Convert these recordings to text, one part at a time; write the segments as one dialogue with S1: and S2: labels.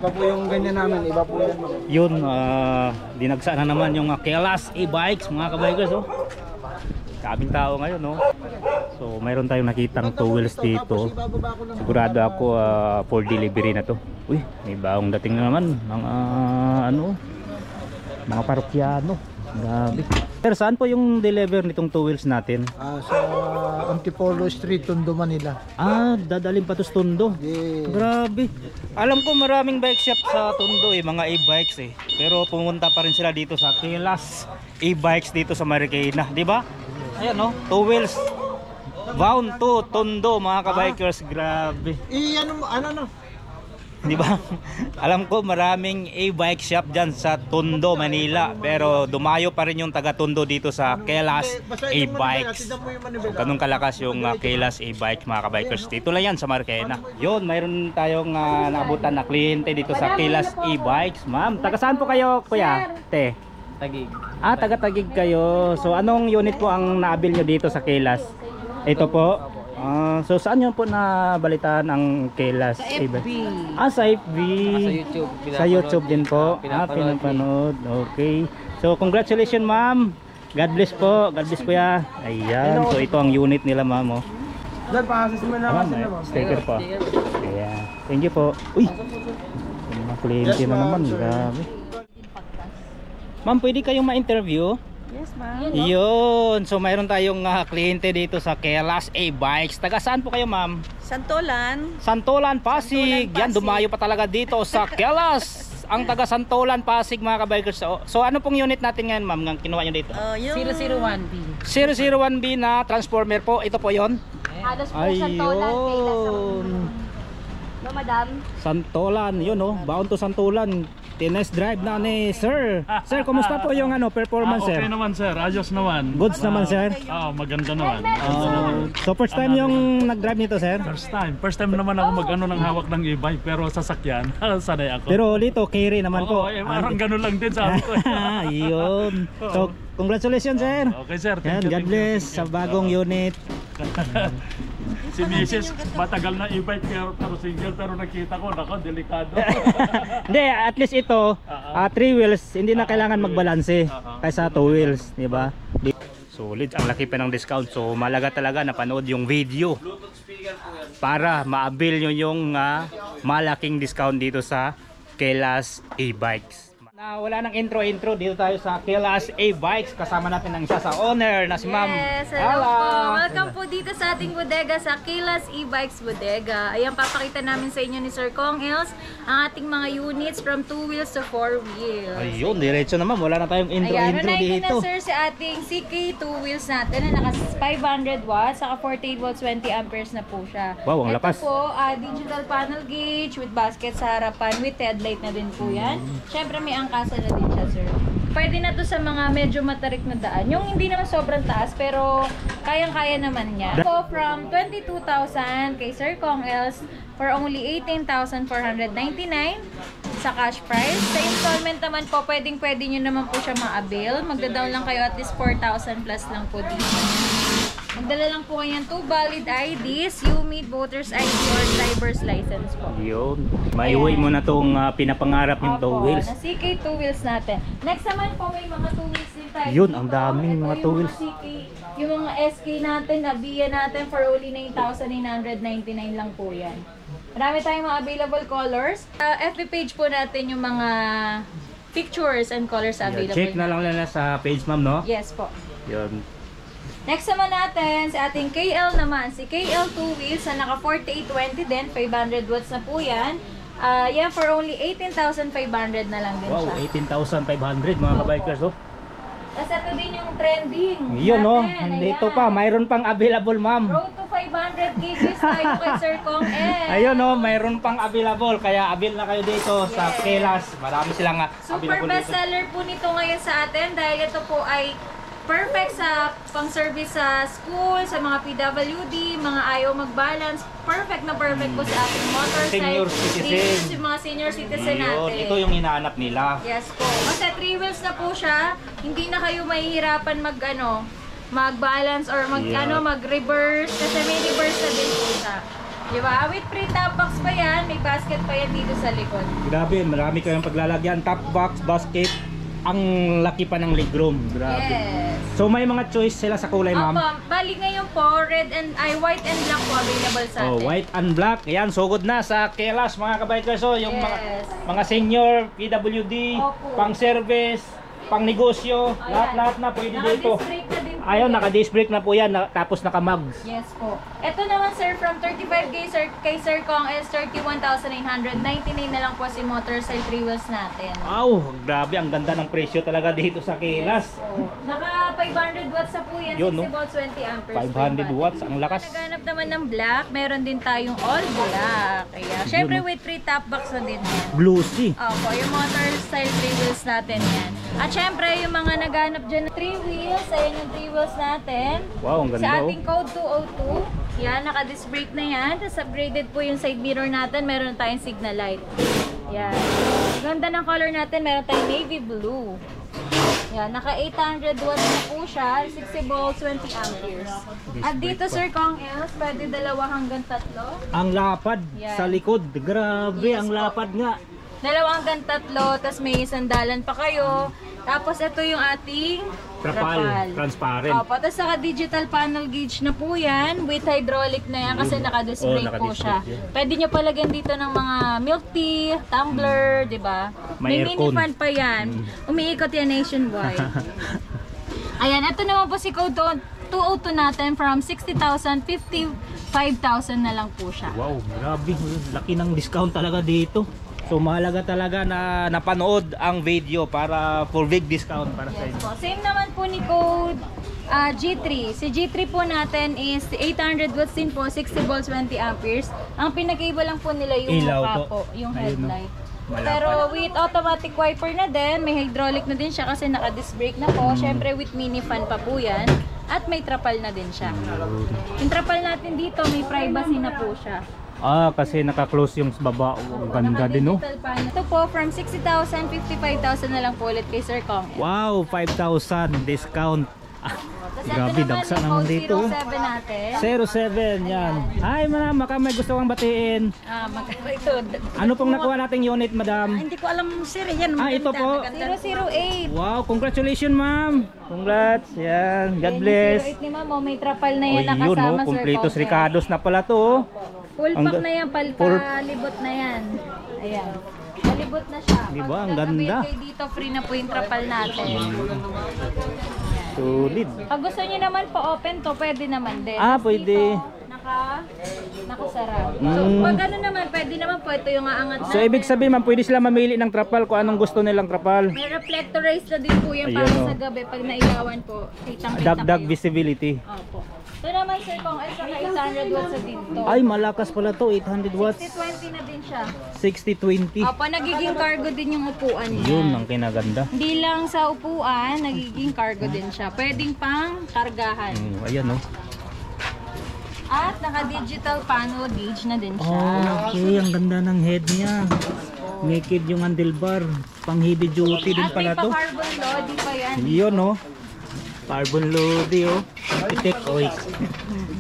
S1: Iba po yung ganyan namin, iba po yan.
S2: Yun, dinagsa na naman yung Kelas e-bikes mga kabikers. Oh. Kaming tao ngayon, no? So mayroon tayong nakitang 2 wheels dito. Sigurado ako for delivery na to. Uy, may baong dating na naman mga mga parokyano. Grabe. Pero saan po yung deliver nitong 2 wheels natin?
S1: Sa Antipolo Street, Tondo, Manila.
S2: Dadalhin pa to sa Tondo.
S1: Yeah.
S2: Grabe. Alam ko maraming bike shop sa Tondo mga e-bikes Pero pumunta pa rin sila dito sa Kelas e-bikes dito sa Marikina, di ba? Ayan no, 2 wheels. Bound to Tondo mga kabikers, grabe.
S1: Ano?
S2: Di ba? Alam ko maraming e-bike shop diyan sa Tondo, Manila, pero dumayo pa rin yung taga Tondo dito sa Kelas e-bikes. Ganun kalakas yung Kelas e-bike mga kabikers. Dito lang yan sa Marikina. Yun, mayroon tayong naabutan na kliyente dito sa Kelas e-bikes. Ma'am, taga saan po kayo, kuya? Te?
S3: Tagig.
S2: Taga Tagig kayo. So anong unit po ang naabil nyo dito sa Kelas? Ito po. So saan nyo po nabalitaan ang Kelas?
S3: Sa FB.
S2: Sa FB.
S3: Sa YouTube.
S2: Sa YouTube din po. Pinapanood. Okay. So congratulations ma'am. God bless po. God bless kuya. Ayan. So ito ang unit nila ma'am.
S1: Dad, pa-assess mo na kasi naman.
S2: Sticker po. Ayan. Thank you po. Uy. Mga kliyente na naman. Grabe. Ma'am, pwede kayong ma-interview?
S4: Yes, ma'am.
S2: Yun. So mayroon tayong kliyente dito sa Kelas e-bikes. Taga saan po kayo ma'am?
S4: Santolan.
S2: Santolan, Pasig. Yan, dumayo pa talaga dito sa Kelas. Ang taga Santolan, Pasig mga kabikers. So ano pong unit natin ngayon ma'am? Ang kinuha nyo dito?
S4: Yung
S3: 001B.
S2: 001B na transformer po. Ito po yon.
S5: Halos po Santolan,
S2: Ayun.
S5: no, madam?
S2: Santolan, yun Bound to Santolan. Tines drive na ni sir. Sir, kumusta po yung performance sir?
S6: Okay naman sir, ayos naman.
S2: Goods naman sir?
S6: Maganda naman.
S2: So first time yung nag-drive nito sir?
S6: First time naman ako mag-ano ng hawak ng e-bike, pero sasakyan, sanay ako.
S2: Pero dito, carry naman po.
S6: Parang ganun lang din sabi ko.
S2: Yun. So, congratulations sir.
S6: Okay sir,
S2: Yan, God bless sa bagong unit.
S6: Si Mrs. matagal na e-bike pero single, pero nakita ko, nako, delikado.
S2: Hindi, at least ito, 3 wheels, hindi na kailangan magbalanse kaysa 2 wheels, di ba? Solid, ang laki pa ng discount. So malaga talaga na panood yung video para maabil nyo yung malaking discount dito sa Kelas e-bikes. Wala nang intro dito tayo sa Kelas e-bikes. Kasama natin ang isa sa owner na si Ma'am.
S5: Yes, hello po. Welcome po dito sa ating bodega sa Kelas e-bikes bodega. Ayan, papakita namin sa inyo ni Sir Kong Els ang ating mga units from 2 wheels to 4 wheels.
S2: Ayun, diretso naman. Wala na tayong intro
S5: unahin
S2: dito.
S5: ko na sir sa ating CK 2 wheels natin na naka 500 watts, saka 48 volts, 20 amperes na po siya.
S2: Wow, ang lakas.
S5: Ito po, digital panel gauge with basket sa harapan with headlight na din po yan. Syempre may angkasa na din siya sir. Pwede na to sa mga medyo matarik na daan. Yung hindi naman sobrang taas pero kayang-kaya naman niya. So from 22,000 kay Sir Kong Els for only 18,499 sa cash price. Sa installment naman po, pwede nyo naman po siya ma-avail. Magda-down lang kayo at least 4,000 plus lang po dito. Magdala lang po kayo ng 2 valid IDs, UMID, Voters ID, or Driver's License po.
S2: Yun. Maiuwi mo na itong pinapangarap yung 2 wheels.
S5: Na CK 2 wheels natin. Next naman po, may mga 2 wheels din tayo.
S2: Yun, ang daming mga 2 wheels.
S5: Yung mga SK natin, Avia natin for only 9,999 lang po yan. Marami tayong mga available colors. FB page po natin yung mga pictures and colors available.
S2: Check na lang nila sa page ma'am, no?
S5: Yes po.
S2: Yun.
S5: Next naman natin, sa ating KL naman, si KL 2 wheels na naka 4820 din, 500 watts na po yan. Yan for only 18,500 na lang din
S2: Wow,
S5: siya.
S2: 18,500 mga kabikers, oh.
S5: Tapos ito din yung trending.
S2: Yun, no?
S5: natin.
S2: Dito pa, mayroon pang available, ma'am.
S5: Road to 500 kgs tayo kay Sir Kong Els.
S2: Ayun, no? Mayroon pang available. Kaya avail na kayo dito sa Kelas. Marami silang
S5: Super
S2: available
S5: best
S2: dito.
S5: seller po nito ngayon sa atin dahil ito po ay perfect sa pang-service sa school, sa mga PWD, mga ayaw mag-balance. Perfect na perfect po sa ating motorcycle.
S2: Senior citizen.
S5: Yung mga senior citizen
S2: Yun,
S5: natin.
S2: ito yung hinahanap nila.
S5: Yes po. Kasi 3 wheels na po siya, hindi na kayo mahihirapan mag-balance or mag-reverse kasi may reverse na din po siya. Diba? With free top box pa yan, may basket pa yan dito sa likod.
S2: Grabe, marami kayong paglalagyan. Top box, basket. Ang laki pa ng legroom. Grabe.
S5: Yes.
S2: So may mga choice sila sa kulay, ma'am.
S5: Opo, bali ngayon po, white and black po available sa
S2: Oh,
S5: atin.
S2: white and black. Ayan, sugod na sa Kelas mga kabikers. So, yung
S5: Yes.
S2: mga senior, PWD,
S5: Opo.
S2: pang service, pang negosyo,
S5: Ayan.
S2: lahat-lahat na pwede dito.
S5: Naka-disc brake na din po
S2: Ayun,
S5: yan.
S2: naka-disc brake na po yan, tapos naka-mugs.
S5: Yes po. Ito naman sir, from 35K sir, kay Sir Kong is 31,999 na lang po si motorcycle 3 wheels natin.
S2: Wow, grabe, ang ganda ng presyo talaga dito sa Kelas.
S5: So, naka 500 watts na po yan,
S2: Yun,
S5: 60
S2: no?
S5: volts, 20 amperes.
S2: 500 watts, ang lakas.
S5: Naghanap naman ng black, meron din tayong all black. Kaya, syempre
S2: no?
S5: with free top box na din yan.
S2: Glossy.
S5: Opo, yung motorcycle 3 wheels natin yan. At syempre, yung mga naghanap dyan ng 3 wheels, ayan yung 3 wheels natin.
S2: Wow, ang ganda,
S5: Sa
S2: oh.
S5: ating code 202, yan, naka-disc brake na yan. Tapos upgraded po yung side mirror natin, meron tayong signal light. Yan. Ganda ng color natin, meron tayong navy blue. Yan, naka 800 watts na po siya, 60 volts, 20 amperes. At dito Sir Kong Els, pwede 2 hanggang 3.
S2: Ang lapad
S5: Yan.
S2: sa likod. Grabe,
S5: Yes
S2: ang
S5: po.
S2: lapad nga.
S5: 2 hanggang 3, tapos may sandalan pa kayo. Tapos ito yung ating
S2: Trapal, transparent.
S5: Opo, tapos saka digital panel gauge na po yan with hydraulic na yan kasi naka-disc
S2: Oh,
S5: brake po
S2: naka-disc
S5: siya.
S2: brake yan.
S5: Pwede nyo palagyan dito ng mga milk tea, tumbler, di ba?
S2: May
S5: May mini
S2: aircon.
S5: fan pa yan. Umiikot yan nationwide. Ayan, ito naman po si code 202 natin from 60,000, 55,000 na lang po siya.
S2: Wow, grabe. Laki ng discount talaga dito. So mahalaga talaga na napanood ang video para for big discount para sa
S5: Yes
S2: inyo.
S5: po. Same naman po ni code G3. Si G3 po natin is 800 watts din po, 60 volts, 20 amperes. Ang pinakaiba lang po nila yung
S2: Ilaw
S5: mukha
S2: to.
S5: po, yung
S2: Ayun, no?
S5: headlight.
S2: Malapad.
S5: Pero with automatic wiper na din, may hydraulic na din siya kasi naka-disc brake na po. Syempre with mini fan pa po yan. At may trapal na din siya. Yung trapal natin dito, may privacy na po siya.
S2: Ah, kasi naka-close yung baba. Ang ganda din, no?
S5: Naka-digital panel. Ito po, from 60,000, 55,000 na lang po ulit kay Sir Kong.
S2: Wow, 5,000 discount. Ah,
S5: Tapos
S2: grabe,
S5: ito
S2: dagsa
S5: naman
S2: naman
S5: yung
S2: dito.
S5: code 07 natin.
S2: 07, yan. Hi, madam. Baka may gusto kang batiin.
S5: Ito,
S2: Ano pong nakuha nating unit, madam?
S3: Hindi ko alam sir, yan.
S2: Ah, ito po.
S5: 008.
S2: Wow, congratulations, ma'am. Congrats. Yan. God bless.
S5: 008 ni Ma'am, oh, may trapal na
S2: Oh,
S5: yan
S2: yun,
S5: nakasama,
S2: no?
S5: Sir
S2: Completos
S5: Kong.
S2: Ricardos na pala to. Oh.
S5: Full
S2: Ang
S5: pack
S2: ga-
S5: na yan,
S2: full-
S5: palibot na yan. Ayan. Palibot na siya.
S2: Di ba?
S5: Pag
S2: Ang ganda.
S5: nag-avail kayo dito, free na po yung trapal natin.
S2: Solid.
S5: Pag gusto nyo naman po open to, pwede naman din.
S2: Ah,
S5: Tapos
S2: pwede.
S5: Dito, nakasara. So, pag ano naman, pwede naman po, ito yung aangat natin.
S2: So, ibig sabihin, ma'am, pwede sila mamili ng trapal kung anong gusto nilang trapal.
S5: May reflector rays na din po yan
S2: Ayun,
S5: para
S2: oh.
S5: sa gabi. Pag nailawan po, kitang-kita
S2: Dagdag
S5: kayo.
S2: visibility.
S5: Opo. Ito naman sir, kung ay saka 800 watts sa dito.
S2: Ay, malakas pala to. 800 watts.
S5: 60-20 na din siya.
S2: 60-20.
S5: Opo, nagiging cargo din yung upuan niya.
S2: Yun ang kinaganda.
S5: Hindi lang sa upuan, nagiging cargo din siya. Pwedeng pang kargahan.
S2: Ayan, no?
S5: At naka-digital panel gauge na din siya.
S2: Oh, okay. Ang ganda ng head niya. Naked yung handlebar. Pang heavy duty din
S5: At may
S2: pala to.
S5: pa-carbon lodi pa yan.
S2: Yun, no? Carbon loady, oh. Itik, oy.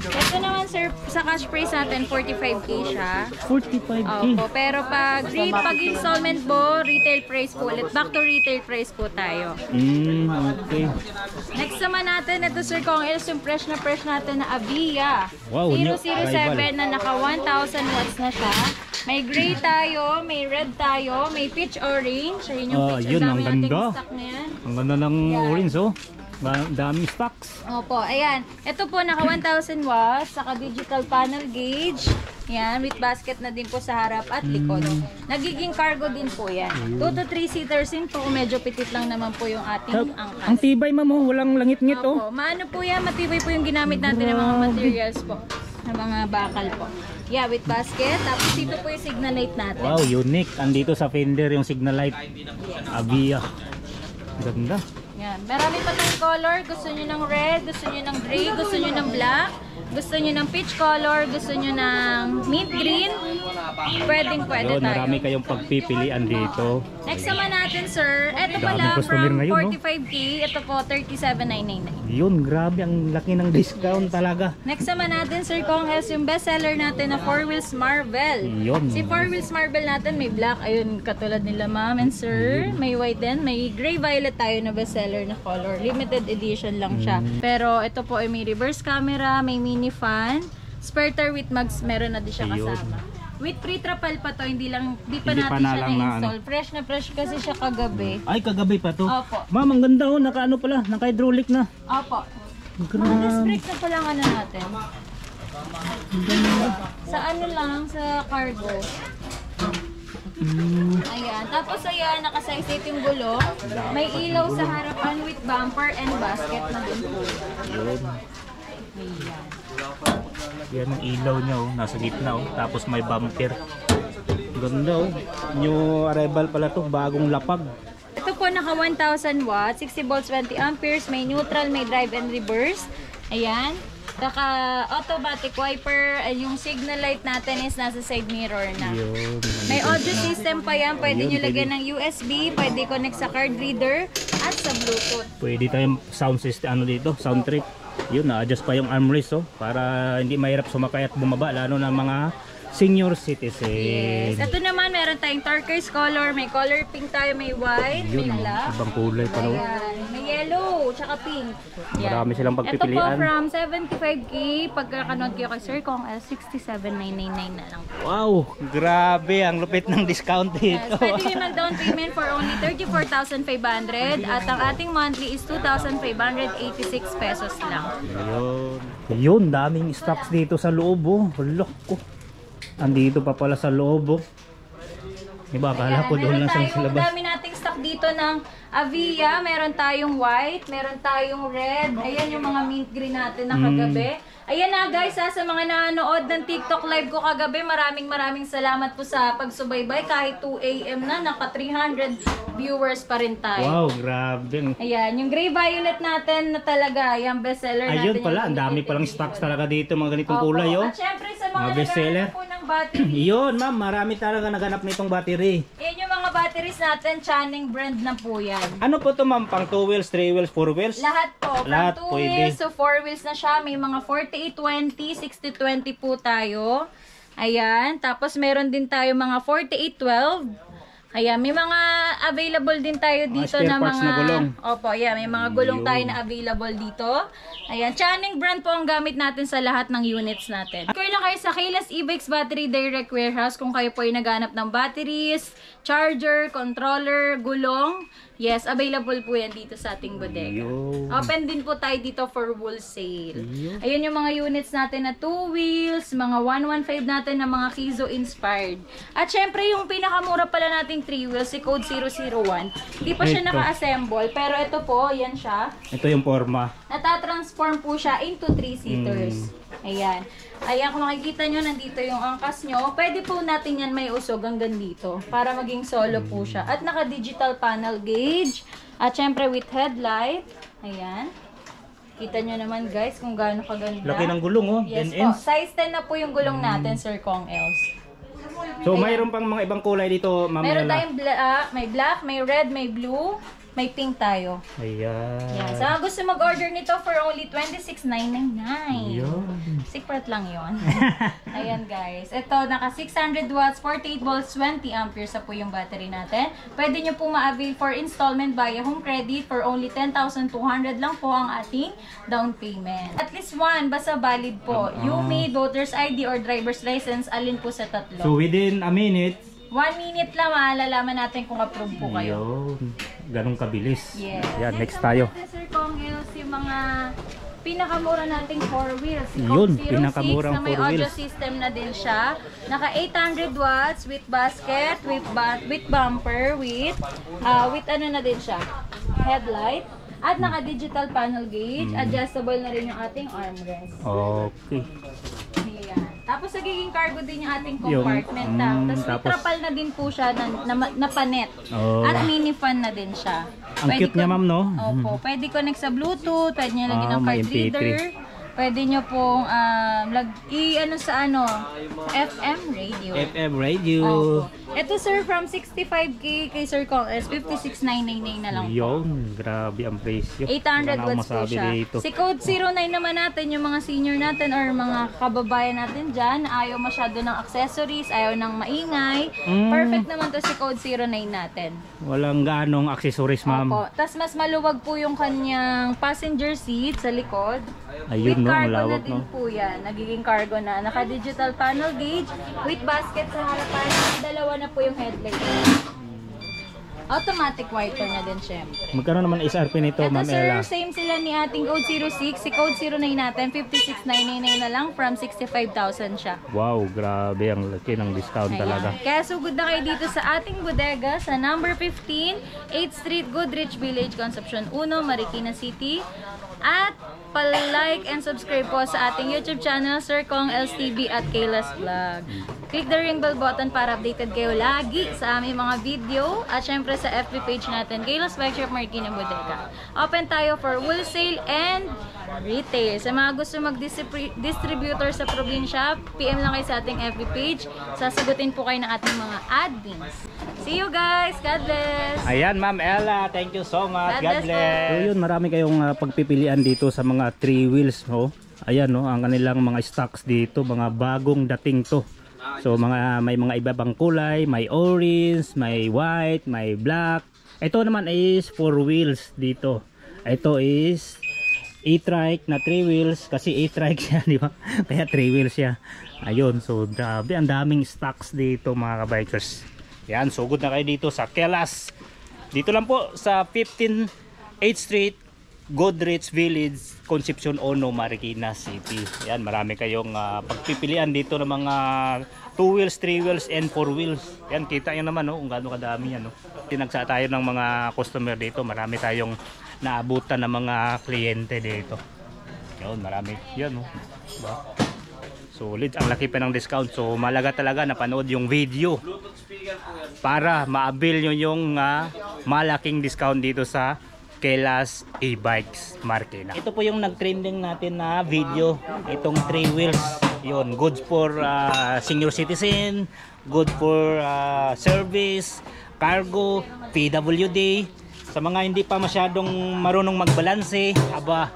S5: Ito naman sir, sa cash price natin, 45K siya.
S2: 45K.
S5: Opo, pero pag installment po, retail price po ulit. Back to retail price po tayo.
S2: Okay.
S5: Next naman natin, ito Sir Kong Els, yung fresh natin na Avia.
S2: Wow, new
S5: 007
S2: arrival.
S5: na naka 1,000 watts na siya. May gray tayo, may red tayo, may peach orange. Ayun yung peach.
S2: Yun, ang
S5: dami nating
S2: ganda.
S5: stock na yan.
S2: Ang ganda ng orange, oh. Daming stocks.
S5: Opo, ayan. Ito po, naka 1,000 watts, saka digital panel gauge. Yan, with basket na din po sa harap at likod. Nagiging cargo din po yan. 2 to 3 seaters din po, medyo petit lang naman po yung ating angkas.
S2: Ang tibay, ma'am, oh. Walang langit-ngit, oh.
S5: Opo, maano po yan, matibay po yung ginamit natin ng mga materials po. Ng mga bakal po. Yeah, with basket. Tapos dito po yung signal light natin.
S2: Wow, unique. Andito sa fender yung signal light. Avia. Ganda.
S5: Yan. Marami pa tayong color. Gusto nyo ng red, gusto nyo ng gray, gusto nyo ng black. gusto nyo ng peach color, gusto nyo ng mint green, pwede
S2: Yun,
S5: tayo.
S2: marami kayong pagpipilian dito.
S5: Next naman natin, sir, ito
S2: Daming
S5: pala
S2: customer
S5: from
S2: ngayon, no?
S5: 45K, ito po 37,999.
S2: Yun, grabe, ang laki ng discount talaga.
S5: Next naman natin, Sir Kong Els, yung bestseller natin na 4 Wheels Marvel.
S2: Yun.
S5: Si 4 Wheels Marvel natin, may black, ayun, katulad nila ma'am and sir. May white din, may gray violet tayo na bestseller na color. Limited edition lang siya. Pero ito po ay may reverse camera, may mini fan, spare tire with mugs, meron na din siya
S2: Ayun.
S5: kasama. With pre-trapal pa to, hindi pa
S2: Hindi
S5: natin
S2: pa na
S5: siya
S2: lang na
S5: na-install. Fresh na fresh kasi siya kagabi.
S2: Ay, kagabi pa to.
S5: Opo.
S2: Ma'am, ang ganda oh, naka-ano pala, naka-hydraulic na.
S5: Opo. Mga disc brake na pala ano natin. Sa ano lang, sa cargo. Ayan. Tapos ayan, naka-size 8 yung gulong. May ilaw sa harapan with bumper and basket na din po. Ayan.
S2: Yan ang ilaw niya oh, nasa gitna oh. Tapos may bumper. Ganda oh. New arrival pala to, bagong lapag.
S5: Ito po naka 1,000 watts, 60 volts, 20 amperes, may neutral, may drive and reverse. Ayan. Naka automatic wiper, yung signal light natin is nasa side mirror na.
S2: Yun.
S5: May audio system pa yan, pwede
S2: Ayun,
S5: nyo lagyan
S2: pwede.
S5: ng USB, pwede connect sa card reader at sa Bluetooth.
S2: Pwede tayong sound system ano dito, sound trip. Yun, na-adjust pa yung armrest oh, para hindi mahirap sumakay at bumaba lalo na mga senior citizen.
S5: Yes. Ito naman, meron tayong turquoise color, may color pink tayo, may white,
S2: Yun,
S5: may black.
S2: ibang kulay pala oh.
S5: Ayan, may yellow, tsaka pink. Yan.
S2: Marami silang
S5: Ito po
S2: pagpipilian.
S5: from 75K, pagkakanood kayo kay Sir Kong L, 67,999 na lang po.
S2: Wow, grabe ang lupit ng discount dito.
S5: Yes, pwede nyo mag-down payment for only 34,500 at ang ating monthly is 2,586 pesos lang.
S2: Ayun. Yun, daming stocks dito sa loob oh. Look ko. Andito pa pala sa loob oh. Diba, akala ko doon lang sa labas.
S5: Dami nating stock dito ng Avia, meron tayong white, meron tayong red. Ayan yung mga mint green natin na kagabi. Ayan na guys, sa mga nanonood ng TikTok live ko kagabi, maraming salamat po sa pagsubaybay. Kahit 2 AM na, naka 300 viewers pa rin tayo.
S2: Wow, grabe.
S5: Ayan, yung gray violet natin na talaga, yung bestseller natin.
S2: Ayun pala,
S5: yung
S2: ang dami
S5: limited
S2: palang
S5: edition.
S2: stocks talaga dito, mga ganitong
S5: Opo.
S2: kulay oh.
S5: At syempre sa mga
S2: Mga bestseller.
S5: naghahanap po ng battery,
S2: Yun, ma'am, marami talaga naganap nitong battery.
S5: yan yung mga batteries natin, Channing brand na po yan.
S2: Ano po to ma'am, pang 2 wheels, 3 wheels, 4 wheels?
S5: Lahat po, from
S2: Lahat
S5: 2
S2: pwede.
S5: wheels to 4 wheels na siya. May mga 4820, 6020 po tayo. Ayan, tapos meron din tayo mga 4812. Ayan, may mga available din tayo dito
S2: spare
S5: na
S2: parts
S5: mga...
S2: na gulong.
S5: Opo, ayan, may mga gulong
S2: Yun.
S5: tayo na available dito. Ayan, Channing brand po ang gamit natin sa lahat ng units natin. Kung lang kayo sa Kaylas E-Bikes Battery Direct Warehouse, kung kayo po ay naghanap ng batteries, charger, controller, gulong, yes, available po yan dito sa ating bodega.
S2: Yun.
S5: Open din po tayo dito for wholesale.
S2: Yun.
S5: Ayun yung mga units natin na 2 wheels, mga 115 natin na mga Kizo inspired. At syempre yung pinakamura pala nating 3 wheels, si Code 001. Hindi pa siya
S2: Ito.
S5: naka-assemble, pero ito po, yan siya.
S2: Ito yung forma.
S5: Natatransform po siya into 3-seaters. Ayan. Ayan, kung makikita nyo, nandito yung angkas nyo. Pwede po natin yan may usog hanggang dito para maging solo po siya. At naka-digital panel gauge. At syempre with headlight. Ayan. Kita nyo naman guys kung gaano kaganda.
S2: Laki ng gulong oh,
S5: Yes
S2: 10
S5: po.
S2: inch.
S5: Size 10 na po yung gulong natin, Sir Kong Els.
S2: So mayroon pang mga ibang kulay dito, ma'am.
S5: Meron
S2: Ella.
S5: tayong may black, may red, may blue, may pink tayo.
S2: Ayan.
S5: Yan. Sa gusto mag-order nito for only 26,999.
S2: Yun.
S5: Secret lang yon. Ayan guys. Ito, naka 600 watts, 48 volts, 20 amperes na po yung battery natin. Pwede nyo po ma-avail for installment via home credit for only 10,200 lang po ang ating down payment. At least one, basta valid po. UMID, voter's ID, or driver's license, alin po sa tatlo.
S2: So within a minute,
S5: 1 minute lang, malalaman natin kung approve po kayo.
S2: yun. Ganong kabilis.
S5: Yes.
S2: Yan, next tayo.
S5: naman natin, Sir Kong Hills, yung mga pinakamura nating 4 wheels. Si
S2: Yun,
S5: Coke 06
S2: pinakamurang
S5: na may
S2: 4
S5: audio
S2: wheels.
S5: system na din siya. Naka 800 watts with basket, with bumper, with ano na din siya, headlight. At naka digital panel gauge, adjustable na rin yung ating armrest.
S2: Okay.
S5: Ayan. Tapos nagiging cargo din yung ating
S2: Yung,
S5: compartment tank. Tapos may
S2: tapos-
S5: trapal na din po siya na panet.
S2: Oh.
S5: At mini fan na din siya.
S2: Ang cute niya, ma'am, no?
S5: Opo. Pwede connect sa Bluetooth, pwede niya lagyan ng
S2: may
S5: card
S2: MP3.
S5: reader. Pwede nyo pong i-ano sa FM radio.
S2: FM radio.
S5: Opo. Ito sir, from 65k kay Sir Kong is 56,999 na lang po.
S2: Yun, grabe ang presyo.
S5: 800
S2: Wala na akong
S5: watts po
S2: masabi
S5: siya.
S2: dito.
S5: Si code 09 naman natin, yung mga senior natin or mga kababayan natin dyan, ayaw masyado ng accessories, ayaw ng maingay. Perfect naman to si code 09 natin.
S2: Walang ganong accessories, ma'am.
S5: Opo. Tas mas maluwag po yung kanyang passenger seat sa likod.
S2: Ayun,
S5: With
S2: no,
S5: cargo na
S2: malawak,
S5: din
S2: no?
S5: po yan. Nagiging cargo na. Naka-digital panel gauge with basket sa harapan. Dalawa na po yung headlight. Automatic wiper na din syempre.
S2: Magkaroon naman SRP nito,
S5: Ito
S2: ma'am
S5: sir,
S2: Ella.
S5: same sila ni ating code 06. Si code 09 natin, 56,999 na lang from 65,000 siya.
S2: Wow, grabe ang laki ng discount talaga.
S5: Kaya sugod na kayo dito sa ating bodega sa number 15, 8th Street, Goodrich Village, Concepcion 1, Marikina City. At pa-like and subscribe po sa ating YouTube channel, Sir Kong LSTV at Kayla's Vlog. Click the ring bell button para updated kayo lagi sa aming mga video. At syempre sa FB page natin, Kayla's Bike Shop, Marikina Bodega. Open tayo for wholesale and retail. Sa mga gusto mag-distributor sa probinsya, PM lang kayo sa ating FB page. Sasagutin po kayo ng ating mga admins. See you guys! God bless!
S2: Ayan, ma'am Ella, thank you so much. God
S5: God bless
S2: bless. So yun, marami kayong pagpipilian dito sa mga 3 wheels, no? Ayan, no, ang kanilang mga stocks dito, mga bagong dating to. So may mga iba-ibang kulay, may orange, may white, may black. Ito naman is 4 wheels dito. Ito is e-trike na 3 wheels kasi e-trike siya, di ba? Kaya 3 wheels siya. Ayun, so grabe, ang daming stocks dito mga kabikers. Yan, so good na kayo dito sa Kayla's. Dito lang po sa 15 8th Street, Goodrich Village, Concepcion 1, Marikina City. Yan, marami kayong pagpipilian dito ng mga 2 wheels, 3 wheels, and 4 wheels. Yan, kita nyo naman, no, kung gaano kadami yan. No? Tinagsa tayo ng mga customer dito. Marami tayong naabutan ng mga kliyente dito. Yan, marami. Yan, no? Diba? Solid, ang laki pa ng discount. So, malaga talaga napanood yung video para ma-avail nyo yung malaking discount dito sa Kayla's e-bikes Marikina. Ito po yung nag-trending natin na video. Itong 3 wheels. Yun, good for senior citizen, good for service, cargo, PWD. Sa mga hindi pa masyadong marunong magbalanse, aba,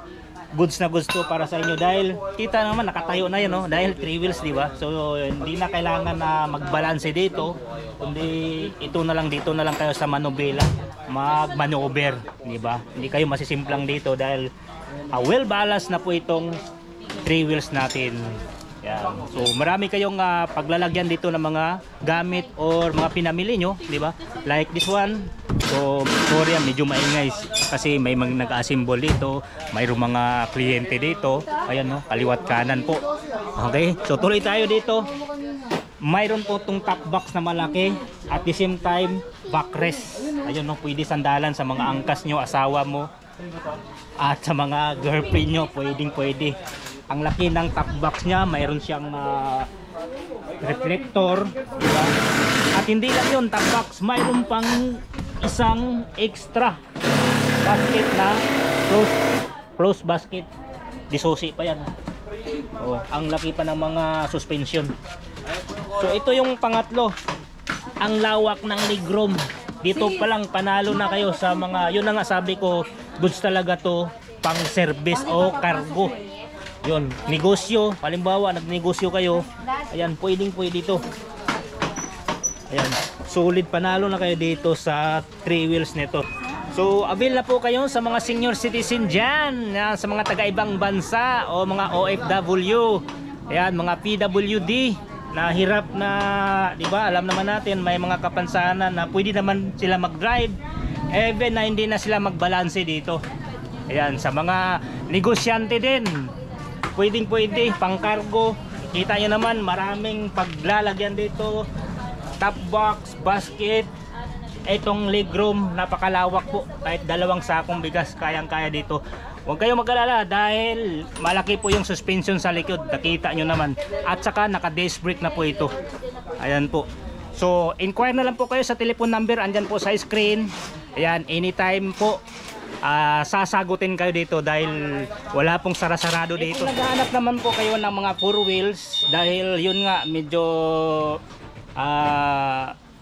S2: goods na goods to para sa inyo dahil kita naman nakatayo na yun, no? Dahil 3 wheels, di ba? So hindi na kailangan na magbalanse dito, kundi ito na lang, dito na lang kayo sa manubela mag-maneuver, di ba? Hindi kayo masisimplang dito dahil well balanced na po itong 3 wheels natin. Yan. So marami kayong paglalagyan dito ng mga gamit or mga pinamili nyo, di ba? Like this one. So Korea, medyo maingay kasi may mga nag-assemble dito, mayroong mga kliyente dito. Ayan, no, kaliwat kanan po. Okay, so tuloy tayo dito. Mayroon po itong top box na malaki at the same time backrest. Ayun, no, pwede sandalan sa mga angkas nyo, asawa mo at sa mga girlfriend nyo, pwede. Ang laki ng top box niya, mayroon siyang reflector, diba? At hindi lang yun, top box, mayroon pang isang extra basket na close basket. Disusi pa yan. Oh, ang laki pa ng mga suspension. So ito yung pangatlo, ang lawak ng legroom. Dito pa lang panalo na kayo sa mga, yun na nga sabi ko, goods talaga to pang service o cargo. Yun, negosyo, halimbawa nagnegosyo kayo, ayan, pwede to. Ayan, solid, panalo na kayo dito sa 3 wheels nito. So avail na po kayo sa mga senior citizen dyan, sa mga taga-ibang bansa o mga OFW. Ayan, mga PWD na hirap na, di ba, alam naman natin may mga kapansanan na pwede naman sila mag-drive even na hindi na sila magbalanse dito. Ayan, sa mga negosyante din, pwede pang cargo. Kita nyo naman, maraming paglalagyan dito, top box, basket. Itong legroom, napakalawak po, kahit 2 sakong bigas kayang-kaya dito. Huwag kayong mag-alala dahil malaki po yung suspension sa likod, nakita nyo naman. At saka naka-disc brake na po ito. Ayan po. So inquire na lang po kayo sa telephone number, andyan po sa screen. Ayan, anytime po sasagutin kayo dito dahil wala pong sarasarado dito. Kung naghahanap naman po kayo ng mga 4 wheels dahil yun nga medyo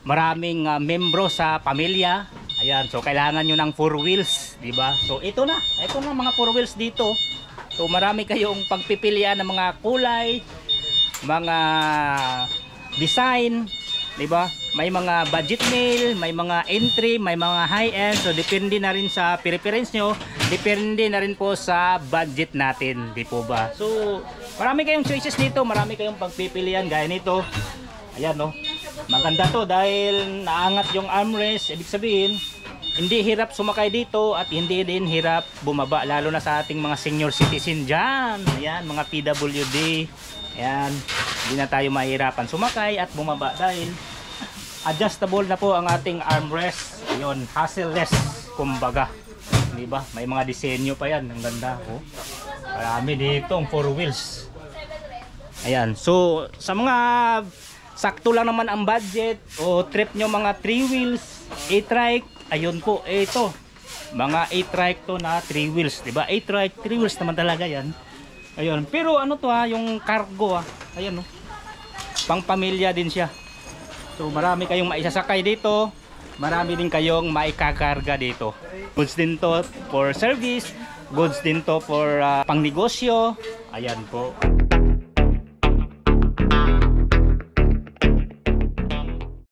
S2: maraming membro sa pamilya. Ayan, so kailangan nyo ng 4 wheels, di ba? So ito na mga 4 wheels dito. So marami kayong pagpipilian ng mga kulay, mga design, di ba? May mga budget meal, may mga entry, may mga high-end. So depende na rin sa preference nyo, depende na rin po sa budget natin, di po ba? So marami kayong choices dito, marami kayong pagpipilian gaya nito. Ayan, no. Maganda to dahil naangat yung armrest. Ibig sabihin, hindi hirap sumakay dito at hindi din hirap bumaba, lalo na sa ating mga senior citizen dyan. Ayan, mga PWD. Ayan, hindi na tayo mahirapan sumakay at bumaba dahil adjustable na po ang ating armrest. Ayun, hassle-less kumbaga. Diba? May mga disenyo pa yan. Ang ganda. Oh. Marami dito ang 4 wheels. Ayan, so sa mga sakto lang naman ang budget o trip nyo mga 3 wheels, 8-trike, ayun po, ito. Mga 8-trike to na 3 wheels, diba? 8-trike, 3 wheels naman talaga yan. Ayun, pero ano to yung cargo ayan pang pamilya din siya. So marami kayong maisasakay dito, marami din kayong maikakarga dito. Goods din to for service, goods din to for pang negosyo. Ayan po.